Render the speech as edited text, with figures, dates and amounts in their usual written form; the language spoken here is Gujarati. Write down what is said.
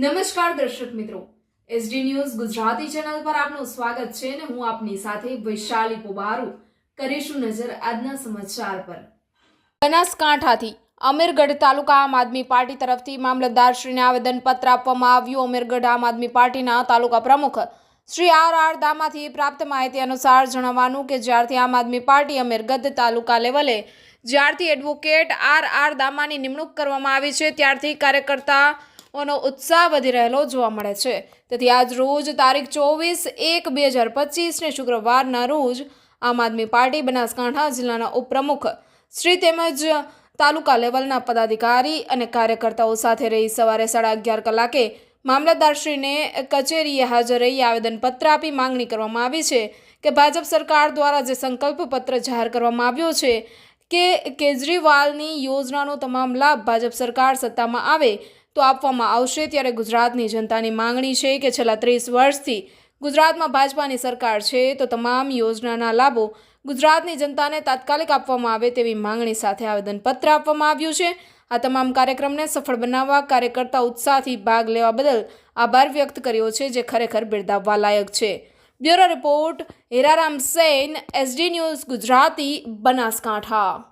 નમસ્કાર દર્શક મિત્રો, એસડી ન્યૂઝ ગુજરાતી ચેનલ પર આપનું સ્વાગત છે અને હું આપની સાથે વૈશાલી પોબારુ કરીશું નજર આજના સમાચાર પર। બનાસકાંઠાથી અમીરગઢ તાલુકા આમ આદમી પાર્ટી તરફથી મામલતદારશ્રીને આવેદનપત્ર આપવામાં આવ્યું। અમીરગઢ આમ આદમી પાર્ટીના તાલુકા પ્રમુખ શ્રી આર દામાથી પ્રાપ્ત માહિતી અનુસાર જણાવવાનું કે જ્યારથી આમ આદમી પાર્ટી અમીરગઢ તાલુકા લેવલે જ્યારથી એડવોકેટ આર દામાની નિમણૂક કરવામાં આવી છે ત્યારથી કાર્યકર્તાઓનો ઉત્સાહ વધી રહેલો જોવા મળે છે। તેથી આજ રોજ તારીખ 24/1/2025 શુક્રવારના રોજ આમ આદમી પાર્ટી બનાસકાંઠા જિલ્લાના ઉપપ્રમુખ શ્રી તેમજ તાલુકા લેવલના પદાધિકારી અને કાર્યકર્તાઓ સાથે રહી સવારે 11:30 કલાકે મામલતદારશ્રીને કચેરીએ હાજર રહી આવેદનપત્ર આપી માંગણી કરવામાં આવી છે કે ભાજપ સરકાર દ્વારા જે સંકલ્પ પત્ર જાહેર કરવામાં આવ્યો છે કે કેજરીવાલની યોજનાનો તમામ લાભ ભાજપ સરકાર સત્તામાં આવે તો આપવામાં આવશે, ત્યારે ગુજરાતની જનતાની માંગણી છે કે છેલ્લા 30 વર્ષથી ગુજરાતમાં ભાજપાની સરકાર છે તો તમામ યોજનાના લાભો ગુજરાતની જનતાને તાત્કાલિક આપવામાં આવે તેવી માંગણી સાથે આવેદનપત્ર આપવામાં આવ્યું છે। આ તમામ કાર્યક્રમને સફળ બનાવવા કાર્યકર્તા ઉત્સાહથી ભાગ લેવા બદલ આભાર વ્યક્ત કર્યો છે, જે ખરેખર બિરદાવવા લાયક છે। Bureau report Hiraram Sain, SD news Gujarati, Banaskantha.